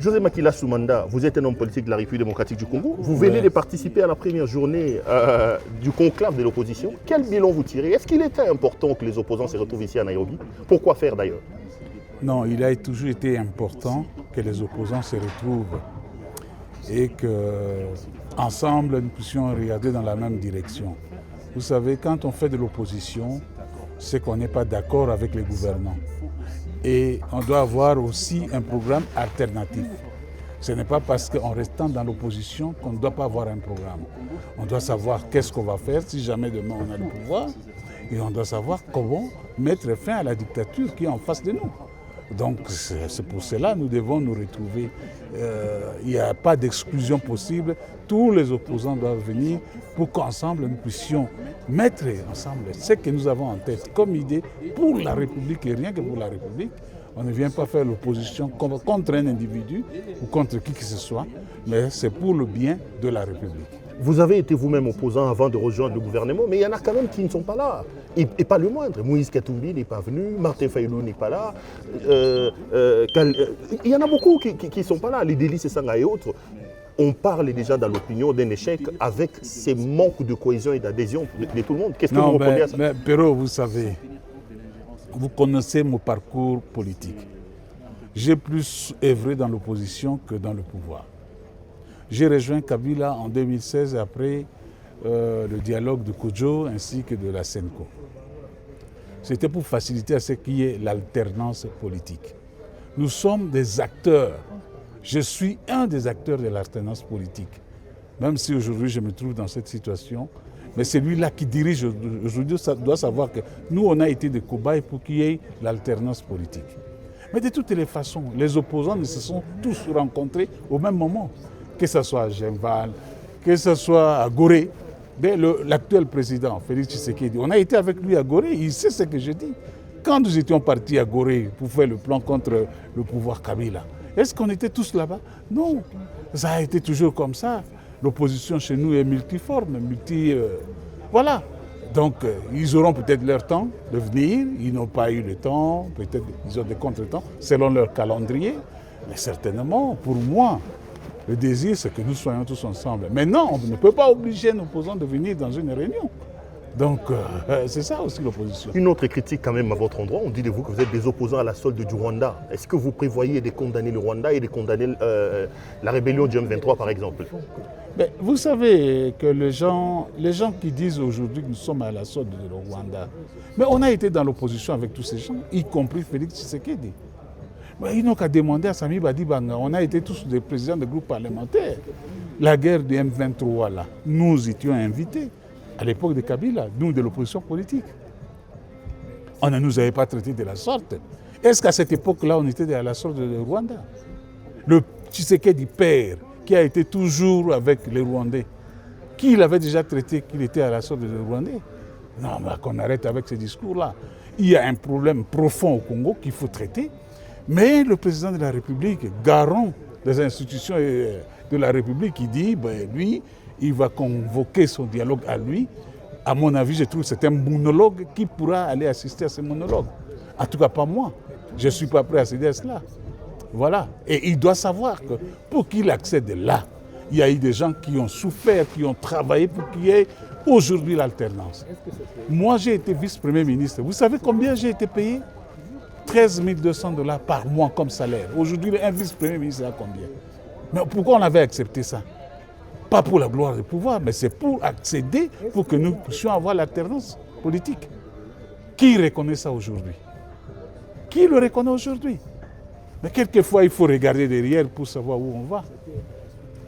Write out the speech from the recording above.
José Makila Soumanda, vous êtes un homme politique de la République démocratique du Congo. Vous venez de participer à la première journée du conclave de l'opposition. Quel bilan vous tirez? Est-ce qu'il était important que les opposants se retrouvent ici à Nairobi? Pourquoi faire d'ailleurs? Non, il a toujours été important que les opposants se retrouvent et qu'ensemble nous puissions regarder dans la même direction. Vous savez, quand on fait de l'opposition, c'est qu'on n'est pas d'accord avec les gouvernants. Et on doit avoir aussi un programme alternatif. Ce n'est pas parce qu'en restant dans l'opposition qu'on ne doit pas avoir un programme. On doit savoir qu'est-ce qu'on va faire si jamais demain on a le pouvoir. Et on doit savoir comment mettre fin à la dictature qui est en face de nous. Donc c'est pour cela que nous devons nous retrouver. Il n'y a pas d'exclusion possible. Tous les opposants doivent venir pour qu'ensemble nous puissions mettre ensemble ce que nous avons en tête comme idée pour la République et rien que pour la République. On ne vient pas faire l'opposition contre un individu ou contre qui que ce soit, mais c'est pour le bien de la République. Vous avez été vous-même opposant avant de rejoindre le gouvernement, mais il y en a quand même qui ne sont pas là. Et pas le moindre. Moïse Katumbi n'est pas venu, Martin Fayulu n'est pas là. Il y en a beaucoup qui ne sont pas là. Les délices et Sanga et autres. On parle déjà dans l'opinion d'un échec avec ces manques de cohésion et d'adhésion de tout le monde. Qu'est-ce que vous répondez à ça? Mais Perrault, vous savez, vous connaissez mon parcours politique. J'ai plus œuvré dans l'opposition que dans le pouvoir. J'ai rejoint Kabila en 2016 après le dialogue de Kodjo ainsi que de la Senko. C'était pour faciliter à ce qu'il y ait l'alternance politique. Nous sommes des acteurs. Je suis un des acteurs de l'alternance politique. Même si aujourd'hui je me trouve dans cette situation, mais celui-là qui dirige aujourd'hui doit savoir que nous, on a été des cobayes pour qu'il y ait l'alternance politique. Mais de toutes les façons, les opposants se sont tous rencontrés au même moment. Que ce soit à Genval, que ce soit à Gorée. L'actuel président, Félix Tshisekedi, on a été avec lui à Gorée, il sait ce que je dis. Quand nous étions partis à Gorée pour faire le plan contre le pouvoir Kabila, est-ce qu'on était tous là-bas? Non, ça a été toujours comme ça. L'opposition chez nous est multiforme, voilà. Donc, ils auront peut-être leur temps de venir, ils n'ont pas eu le temps, peut-être ils ont des contretemps, selon leur calendrier. Mais certainement, pour moi, le désir, c'est que nous soyons tous ensemble. Mais non, on ne peut pas obliger un opposant de venir dans une réunion. Donc, c'est ça aussi l'opposition. Une autre critique quand même à votre endroit, on dit de vous que vous êtes des opposants à la solde du Rwanda. Est-ce que vous prévoyez de condamner le Rwanda et de condamner la rébellion du M23 par exemple? Mais vous savez que les gens qui disent aujourd'hui que nous sommes à la solde du Rwanda, mais on a été dans l'opposition avec tous ces gens, y compris Félix Tshisekedi. Mais ils n'ont qu'à demander à Sami Badibanga. On a été tous des présidents de groupes parlementaires. La guerre du M23, là, nous étions invités à l'époque de Kabila, nous de l'opposition politique. On ne nous avait pas traités de la sorte. Est-ce qu'à cette époque-là, on était à la sorte de Rwanda? Le Tshisekedi père, qui a été toujours avec les Rwandais, qui l'avait déjà traité qu'il était à la sorte de Rwandais? Non, mais qu'on arrête avec ces discours-là. Il y a un problème profond au Congo qu'il faut traiter. Mais le président de la République, garant des institutions de la République, il dit, lui, il va convoquer son dialogue à lui. À mon avis, je trouve que c'est un monologue qui pourra aller assister à ce monologue. En tout cas, pas moi. Je ne suis pas prêt à céder à cela. Voilà. Et il doit savoir que pour qu'il accède là, il y a eu des gens qui ont souffert, qui ont travaillé pour qu'il y ait aujourd'hui l'alternance. Moi, j'ai été vice-premier ministre. Vous savez combien j'ai été payé? 13 200 $ par mois comme salaire. Aujourd'hui, un vice-premier ministre a combien? Mais pourquoi on avait accepté ça? Pas pour la gloire du pouvoir, mais c'est pour accéder, pour que nous puissions avoir l'alternance politique. Qui reconnaît ça aujourd'hui? Qui le reconnaît aujourd'hui? Mais quelquefois, il faut regarder derrière pour savoir où on va.